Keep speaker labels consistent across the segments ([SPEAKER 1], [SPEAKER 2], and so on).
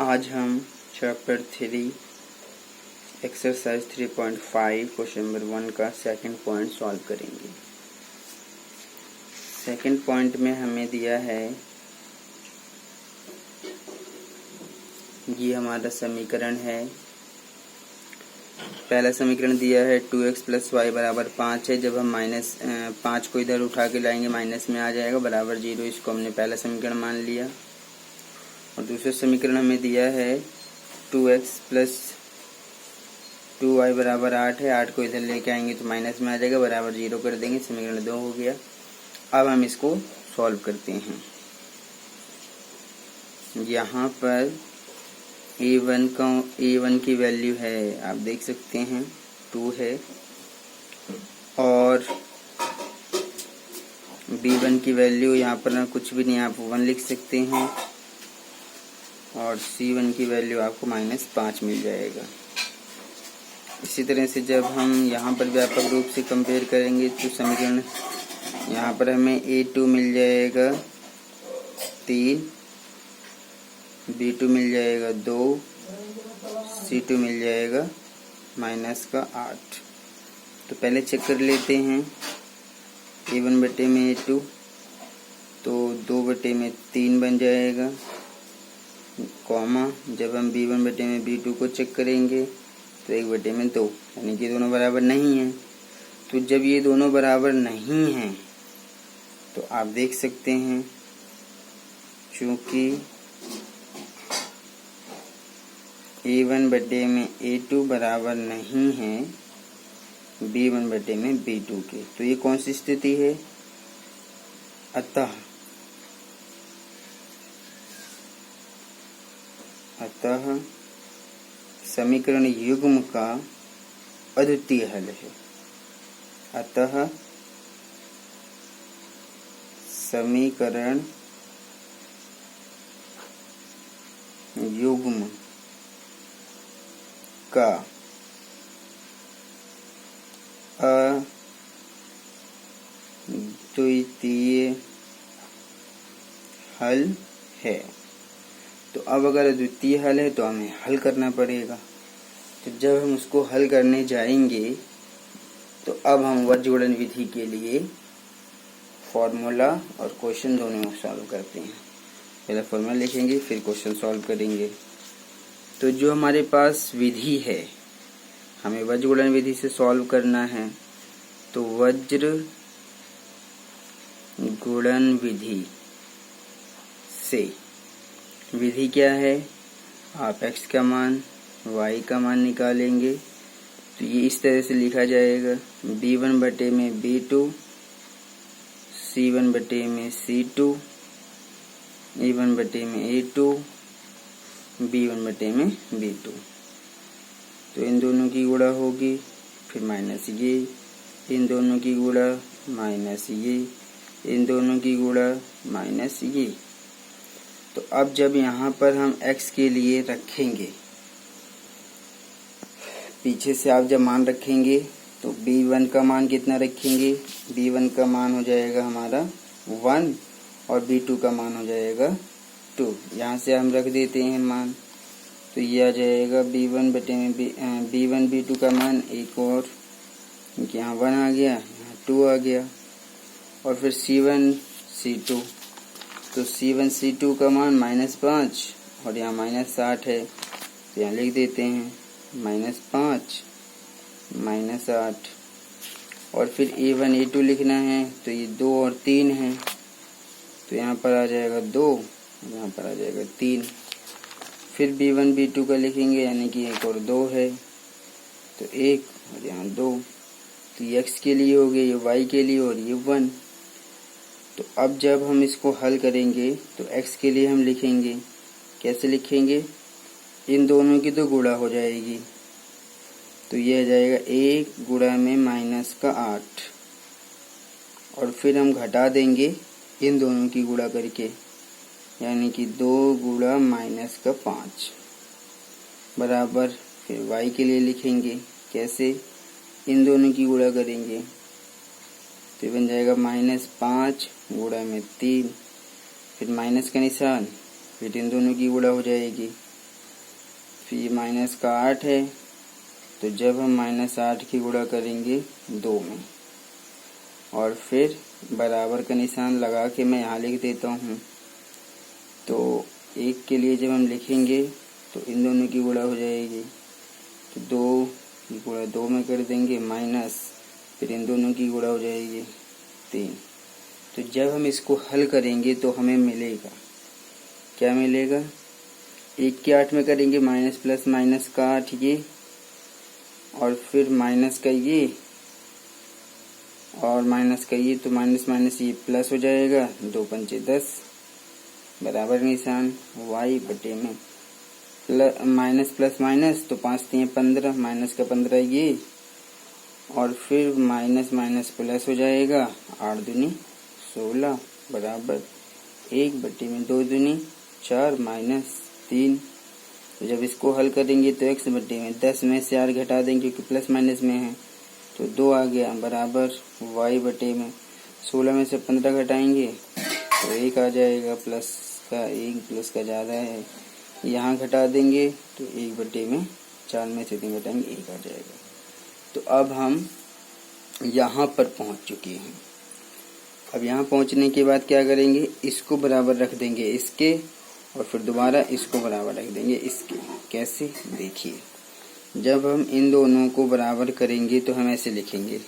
[SPEAKER 1] आज हम chapter 3 exercise 3.5 question number 1 का सेकंड पॉइंट सॉल्व करेंगे। सेकंड पॉइंट में हमें दिया है, ये हमारा समीकरण है। पहला समीकरण दिया है 2x + y बराबर 5 है। जब हम -5 को इधर उठा के लाएंगे माइनस में आ जाएगा बराबर 0। इसको हमने पहला समीकरण मान लिया। और दूसरा समीकरण हमें दिया है 2x + 2y बराबर 8 है। 8 को इधर लेके आएंगे तो माइनस में आ जाएगा बराबर 0 कर देंगे। समीकरण 2 हो गया। अब हम इसको सॉल्व करते हैं। यहाँ पर a1 की वैल्यू है, आप देख सकते हैं 2 है, और b1 की वैल्यू यहाँ पर कुछ भी नहीं, आप 1 लिख सकते हैं, और c1 की वैल्यू आपको -5 मिल जाएगा। इसी तरह से जब हम यहाँ पर व्यापक रूप से कंपेयर करेंगे तो समीकरण यहाँ पर हमें a2 मिल जाएगा 3, b2 मिल जाएगा 2, c2 मिल जाएगा -8। तो पहले चेक कर लेते हैं। a1 बटे में a2 तो 2 बटे में 3 बन जाएगा, कॉमा जब हम b1 बटे में b2 को चेक करेंगे तो 1 बटे में 2, यानी कि दोनों बराबर नहीं हैं। तो जब ये दोनों बराबर नहीं हैं तो आप देख सकते हैं, चूंकि a1 बटे में a2 बराबर नहीं है b1 बटे में b2 के, तो ये कौन सी स्थिति है? अतः समीकरण युग्म का अद्वितीय हल है। अतः समीकरण युग्म का अद्वितीय हल है। तो अब अगर अद्वितीय हल है तो हमें हल करना पड़ेगा। तो जब हम उसको हल करने जाएंगे तो अब हम वर्गीकरण विधि के लिए फॉर्मूला और क्वेश्चन दोनों सॉल्व करते हैं। पहले फॉर्मूला लिखेंगे फिर क्वेश्चन सॉल्व करेंगे। तो जो हमारे पास विधि है, हमें वर्गीकरण विधि से सॉल्व करना है। तो वर्गीकरण विधि से विधि क्या है? आप x का मान y का मान निकालेंगे। तो ये इस तरह से लिखा जाएगा, b1 बटे में b2, c1 बटे में c2, a1 बटे में a2, b1 बटे में b2। तो इन दोनों की गुणा होगी, फिर माइनस ये, इन दोनों की गुणा माइनस ये, इन दोनों की गुणा माइनस ये। तो अब जब यहाँ पर हम x के लिए रखेंगे, पीछे से आप जब मान रखेंगे तो b1 का मान कितना रखेंगे? b1 का मान हो जाएगा हमारा 1 और b2 का मान हो जाएगा 2। यहाँ से हम रख देते हैं मान, तो ये आ जाएगा b1 बटे में b1 b2 का मान एक और, यहाँ 1 आ गया, यहाँ 2 आ गया, और फिर c1 c2, तो c1 c2 का मान -5 और यहाँ -8 है, तो यहाँ लिख देते हैं -5 -8। और फिर a1 a2 लिखना है, तो ये 2 और 3 है, तो यहाँ पर आ जाएगा 2, यहाँ पर आ जाएगा 3। फिर b1 b2 का लिखेंगे, यानी कि एक और 2 है, तो 1 और यहाँ 2। तो ये x के लिए हो गया, ये y के लिए, और ये 1। तो अब जब हम इसको हल करेंगे तो x के लिए हम लिखेंगे, कैसे लिखेंगे? इन दोनों की तो गुणा हो जाएगी, तो ये आ जाएगा 1 गुणा में -8, और फिर हम घटा देंगे इन दोनों की गुणा करके, यानी कि 2 गुणा -5 बराबर, फिर y के लिए लिखेंगे, कैसे? इन दोनों की गुणा करेंगे, तो बन जाएगा -5 गुणा में 3, फिर माइनस का निशान, फिर इन दोनों की गुणा हो जाएगी, फिर ये माइनस का 8 है, तो जब हम -8 की गुणा करेंगे 2 में और फिर बराबर का निशान लगा के मैं यहाँ लिख देता हूँ। तो 1 के लिए जब हम लिखेंगे तो इन दोनों की गुणा हो जाएगी, तो 2 की गुणा 2 में कर देंगे माइनस, फिर इन दोनों की गुणा हो जाएगी 3। तो जब हम इसको हल करेंगे तो हमें मिलेगा, क्या मिलेगा, 1 के 8 में करेंगे माइनस प्लस माइनस का 8 ये, और फिर माइनस का ये और माइनस का ये, तो माइनस माइनस ये प्लस हो जाएगा, 2 पंचे 10 बराबर निशान y बटे में माइनस प्लस माइनस, तो 5 3 15, माइनस का 15 ये, और फिर माइनस माइनस प्लस हो जाएगा, 8 दूनी 16 बराबर 1 बटे में 2 दूनी 4 माइनस 3। तो जब इसको हल करेंगे तो x बटे में 10 में से 8 घटा देंगे क्योंकि प्लस माइनस में है, तो 2 आ गया बराबर y बटे में 16 में से 15 घटाएंगे तो 1 आ जाएगा, प्लस का 1 प्लस का ज़्यादा है, यहाँ घटा देंगे तो 1 बटे में 4 में से 3 घटाएंगे 1 आ जाएगा। तो अब हम यहाँ पर पहुँच चुके हैं। अब यहाँ पहुँचने के बाद क्या करेंगे, इसको बराबर रख देंगे इसके, और फिर दोबारा इसको बराबर रख देंगे इसके। कैसे, देखिए, जब हम इन दोनों को बराबर करेंगे तो हम ऐसे लिखेंगे,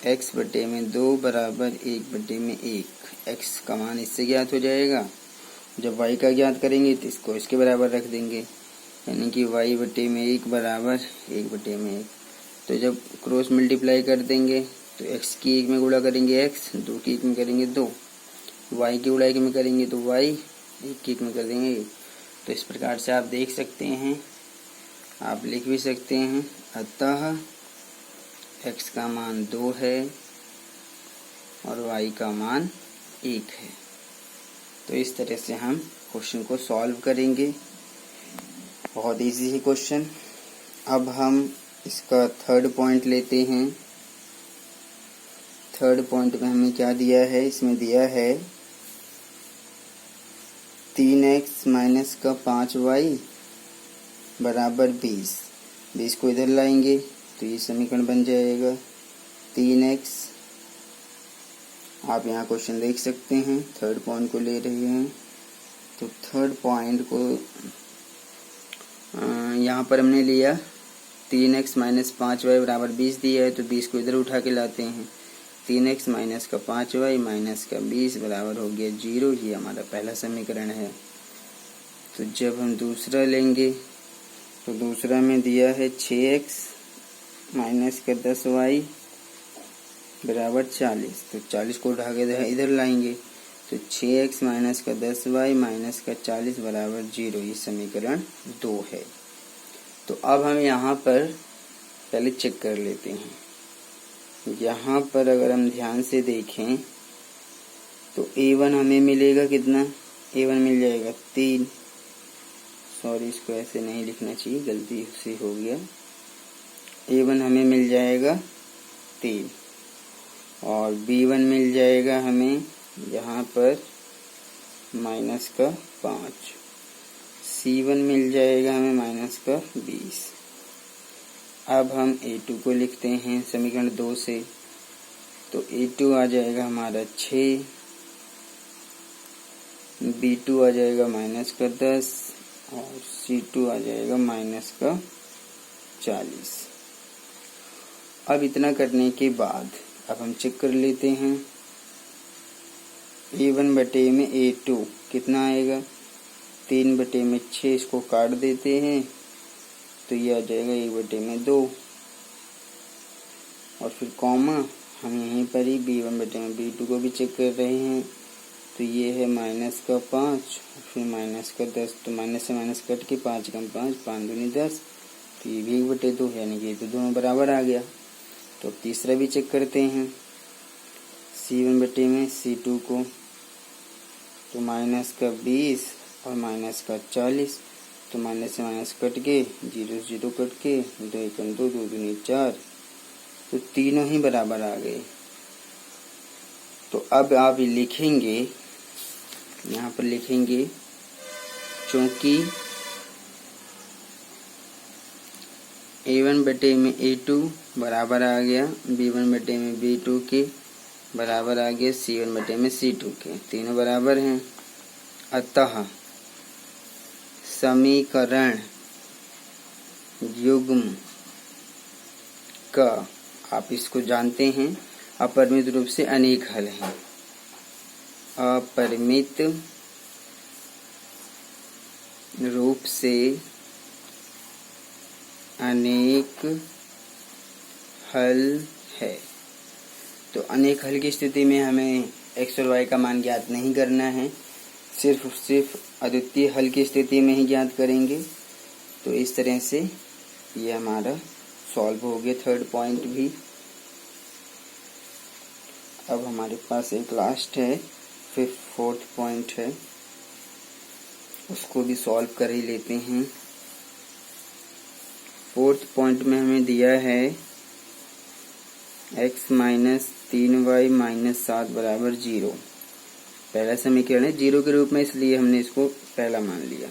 [SPEAKER 1] x बटे में 2 बराबर 1 बटे में 1। x का मान इससे ज्ञात हो जाएगा। जब y का ज्ञात करेंगे तो इसको इसके बराबर रख देंगे, यानी कि y बटे में 1 बराबर 1 बटे में 1। तो जब क्रॉस मल्टीप्लाई कर देंगे तो x की 1 में गुणा करेंगे x, 2 की 1 में करेंगे 2, y की गुणा 1 में करेंगे तो y 1 की 1 में कर देंगे 1। तो इस प्रकार से आप देख सकते हैं, आप लिख भी सकते हैं, अतः x का मान 2 है और y का मान 1 है। तो इस तरह से हम क्वेश्चन को सॉल्व करेंगे। बहुत इजी है क्वेश्चन। अब हम इसका थर्ड पॉइंट लेते हैं। थर्ड पॉइंट में हमें क्या दिया है, इसमें दिया है 3x माइनस का 5y बराबर 20। 20 को इधर लाएंगे तो ये समीकरण बन जाएगा 3x। आप यहाँ क्वेश्चन देख सकते हैं, थर्ड पॉइंट को ले रहे हैं। तो थर्ड पॉइंट को यहाँ पर हमने लिया 3x माइनस 5y बराबर 20 दिया है, तो 20 को इधर उठा के लाते हैं। 3x माइनस का 5y माइनस का 20 बराबर हो गया 0। ये हमारा पहला समीकरण है। तो जब हम दूसरा लेंगे तो दूसरा में दिया है 6x माइनस का 10y बराबर 40। तो 40 को उठा के इधर लाएंगे तो 6x माइनस का 10y माइनस का 40 बराबर 0। ये समीकरण 2 है। तो अब हम यहाँ पर पहले चेक कर लेते हैं। यहाँ पर अगर हम ध्यान से देखें तो a1 हमें मिलेगा कितना, a1 मिल जाएगा 3। सॉरी, इसको ऐसे नहीं लिखना चाहिए, गलती से हो गया। a1 हमें मिल जाएगा 3 और b1 मिल जाएगा हमें यहाँ पर माइनस का 5। c1 मिल जाएगा हमें माइनस का 20। अब हम a2 को लिखते हैं समीकरण 2 से। तो a2 आ जाएगा हमारा 6, b2 आ जाएगा माइनस का 10 और c2 आ जाएगा माइनस का 40। अब इतना करने के बाद अब हम चेक कर लेते हैं। a1 बटे में a2 कितना आएगा, 3 बटे में 6, इसको काट देते हैं तो ये आ जाएगा 1 बटे में 2 और फिर कॉमा हम यहीं पर ही b1 बटे में b2 को भी चेक कर रहे हैं। तो ये है माइनस का 5 फिर माइनस का 10। तो माइनस से माइनस कट के 5 कम 5, 5 दूनी 10, तो ये भी 1 बटे 2, यानी कि ये तो दोनों बराबर आ गया। तो तीसरा भी चेक करते हैं c1 बटे में c2 को। तो माइनस का 20 और माइनस का 40, तो माइनस से माइनस कट के 0 से 0 कट के 2 एकम 2, 2 दूनी 4, तो तीनों ही बराबर आ गए। तो अब आप लिखेंगे, यहाँ पर लिखेंगे, चूँकि A1 बटे में A2 बराबर आ गया B1 बटे में B2 के बराबर आ गया C1 बटे में C2 के, तीनों बराबर हैं। अतः समीकरण युग्म का, आप इसको जानते हैं, अपरिमित रूप से अनेक हल हैं। अपरिमित रूप से अनेक हल है। तो अनेक हल की स्थिति में हमें x और y का मान ज्ञात नहीं करना है, सिर्फ अद्वितीय हल की स्थिति में ही ज्ञात करेंगे। तो इस तरह से ये हमारा सॉल्व हो गया थर्ड पॉइंट भी। अब हमारे पास एक लास्ट है, फोर्थ पॉइंट है, उसको भी सॉल्व कर ही लेते हैं। फोर्थ पॉइंट में हमें दिया है x माइनस 3y माइनस 7 बराबर 0। पहला समीकरण है 0 के रूप में, इसलिए हमने इसको पहला मान लिया।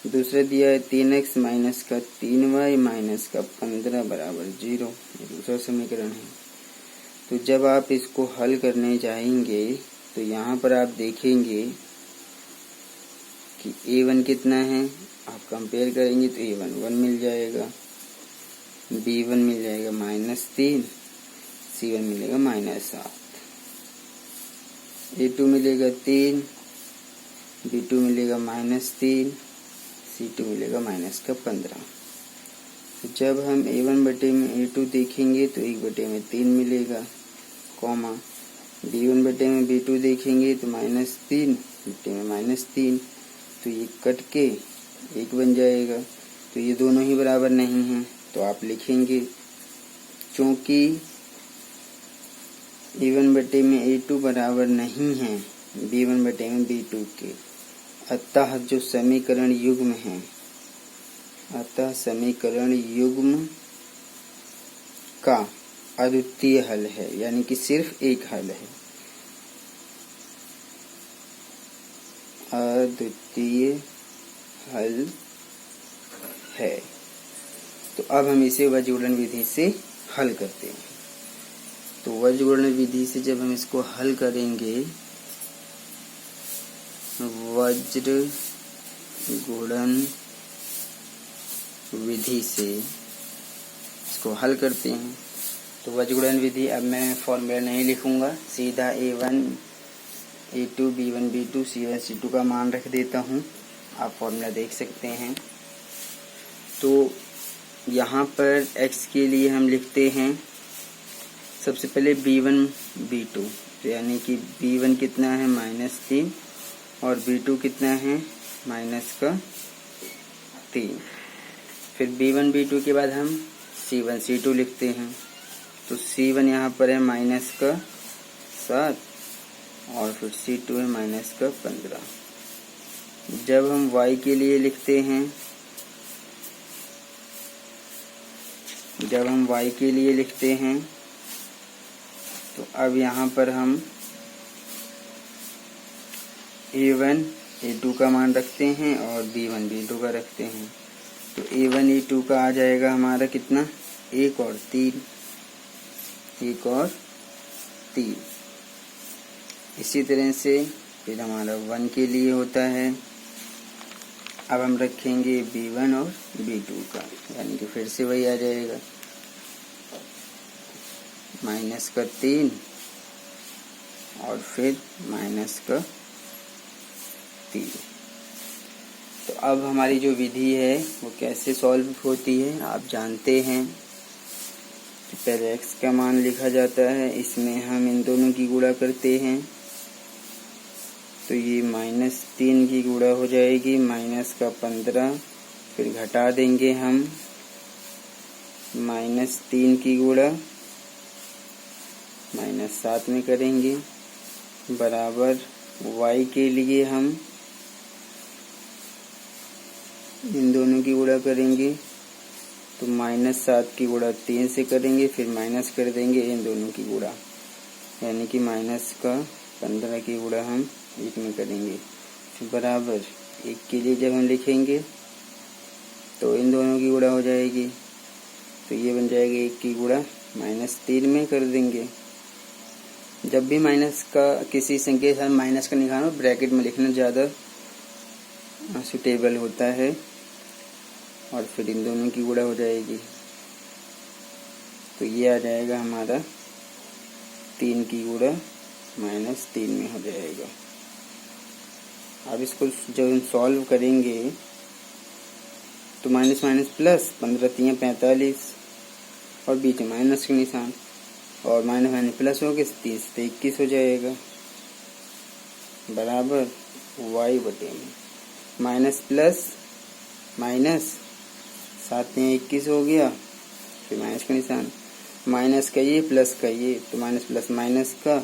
[SPEAKER 1] दूसरा दिया है 3x माइनस का 3y माइनस का 15 बराबर 0, ये दूसरा समीकरण है। तो जब आप इसको हल करने जाएंगे तो यहाँ पर आप देखेंगे कि A1 कितना है, आप कंपेयर करेंगे तो A1 1 मिल जाएगा, B1 मिल जाएगा -3, C1 मिलेगा -7, A2 मिलेगा 3, B2 मिलेगा -3, C2 मिलेगा -15। तो जब हम A1 बटे में A2 देखेंगे तो 1 बटे में 3 मिलेगा, कॉमा B1 बटे में B2 देखेंगे तो -3 बटे में -3, तो ये कट के 1 बन जाएगा। तो ये दोनों ही बराबर नहीं हैं, तो आप लिखेंगे चूँकि A1 बटे में A2 बराबर नहीं है B1 बटे में B2 के, अतः जो समीकरण युग्म है, अतः समीकरण युग्म का अद्वितीय हल है, यानी कि सिर्फ एक हल है, अद्वितीय हल है। तो अब हम इसे वज्रगुणन विधि से हल करते हैं। तो वज्रगुणन विधि से जब हम इसको हल करेंगे, वज्रगुणन विधि से इसको हल करते हैं। तो वज्रगुणन विधि, अब मैं फॉर्मूला नहीं लिखूंगा, सीधा A1 A2 B1 B2 C1 C2 का मान रख देता हूँ, आप फॉर्मूला देख सकते हैं। तो यहाँ पर x के लिए हम लिखते हैं सबसे पहले B1 B2, तो यानी कि B1 कितना है -3 और B2 कितना है -3। फिर B1 B2 के बाद हम C1 C2 लिखते हैं। तो C1 यहाँ पर है -7 और फिर C2 है -15। जब हम y के लिए लिखते हैं, तो अब यहाँ पर हम A1 A2 का मान रखते हैं और B1 B2 का रखते हैं। तो A1 A2 का आ जाएगा हमारा कितना, 1 और 3। इसी तरह से फिर हमारा 1 के लिए होता है, अब हम रखेंगे B1 और B2 का, यानी कि फिर से वही आ जाएगा -3 और फिर -3। तो अब हमारी जो विधि है वो कैसे सॉल्व होती है आप जानते हैं। तो पहले x का मान लिखा जाता है, इसमें हम इन दोनों की गुणा करते हैं, तो ये -3 की गुणा हो जाएगी -15, फिर घटा देंगे हम -3 की गुणा -7 में करेंगे, बराबर y के लिए हम इन दोनों की गुणा करेंगे, तो -7 की गुणा 3 से करेंगे, फिर माइनस कर देंगे इन दोनों की गुणा, यानी कि -15 की गुणा हम 1 में करेंगे, बराबर 1 के लिए जब हम लिखेंगे तो इन दोनों की गुणा हो जाएगी तो ये बन जाएगा 1 की गुणा -3 में कर देंगे। जब भी माइनस का किसी संख्या के साथ माइनस का निकालना ब्रैकेट में लिखना ज़्यादा सुटेबल होता है, और फिर इन दोनों की गुणा हो जाएगी। तो ये आ जाएगा हमारा 3 की गुणा -3 में हो जाएगा। अब इसको जब हम सॉल्व करेंगे तो माइनस माइनस प्लस, 15 3 45 और बीच में माइनस के निशान, और माइनस माइनस प्लस हो गया 30 से 21 हो जाएगा, बराबर y बटे में माइनस प्लस माइनस 7 में 21 हो गया, फिर माइनस का निशान, माइनस का ये प्लस का ये, तो माइनस प्लस माइनस का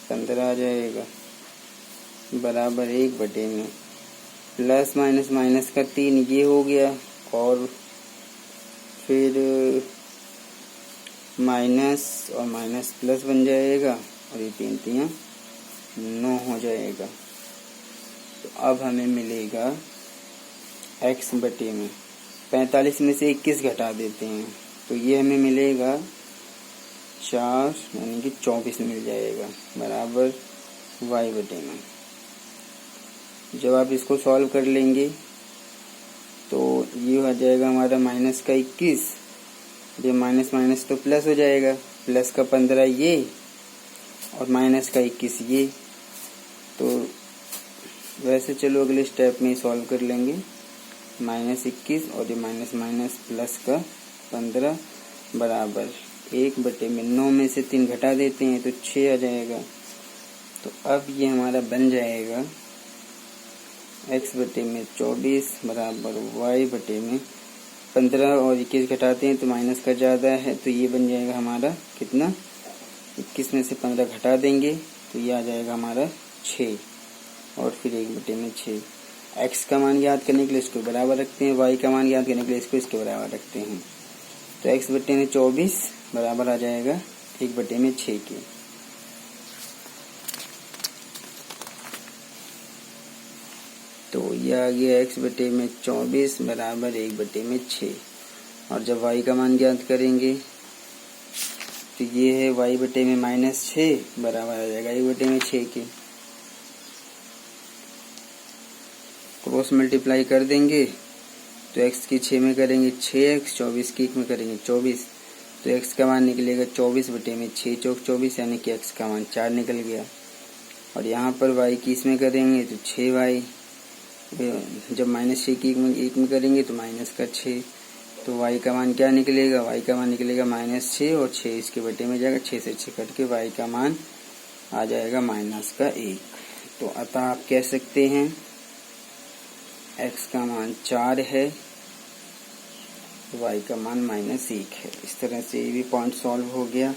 [SPEAKER 1] 15 आ जाएगा, बराबर 1 बटे में प्लस माइनस माइनस का 3 ये हो गया, और फिर माइनस और माइनस प्लस बन जाएगा, और ये 3 3 9 हो जाएगा। तो अब हमें मिलेगा x बटे में 45 में से 21 घटा देते हैं, तो ये हमें मिलेगा 4 यानी कि 24 मिल जाएगा, बराबर y बटे में। जब आप इसको सॉल्व कर लेंगे तो ये हो जाएगा हमारा माइनस का 21, ये माइनस माइनस तो प्लस हो जाएगा, प्लस का 15 ये और माइनस का 21 ये। तो वैसे चलो अगले स्टेप में सॉल्व कर लेंगे, -21 और ये माइनस माइनस प्लस का 15 बराबर 1 बटे में 9 में से 3 घटा देते हैं तो 6 आ जाएगा। तो अब ये हमारा बन जाएगा x बटे में 24 बराबर y बटे में 15 और 21 घटाते हैं तो माइनस का ज़्यादा है, तो ये बन जाएगा हमारा कितना, 21 में से 15 घटा देंगे तो ये आ जाएगा हमारा 6, और फिर 1 बटे में 6। x का मान याद करने के लिए इसको बराबर रखते हैं, y का मान याद करने के लिए इसको इसके बराबर रखते हैं। तो x बटे में 24 बराबर आ जाएगा 1 बटे में 6 के। तो ये आ गया x बटे में 24 बराबर 1 बटे में 6, और जब y का मान ज्ञात करेंगे तो ये है y बटे में -6 बराबर आ जाएगा 1 बटे में 6 के। क्रॉस मल्टीप्लाई कर देंगे तो x की 6 में करेंगे 6x, 24 की 1 में करेंगे 24, तो x का मान निकलेगा 24 बटे में 6 चौक 24 यानी कि x का मान 4 निकल गया। और यहाँ पर y की इसमें करेंगे तो 6y, जब -6 की 1 में करेंगे तो माइनस का 6, तो y का मान क्या निकलेगा, y का मान निकलेगा -6 और 6 इसके बटे में जाएगा, 6 से 6 कट के y का मान आ जाएगा -1। तो अतः आप कह सकते हैं x का मान 4 है, y का मान -1 है। इस तरह से ये भी पॉइंट सॉल्व हो गया।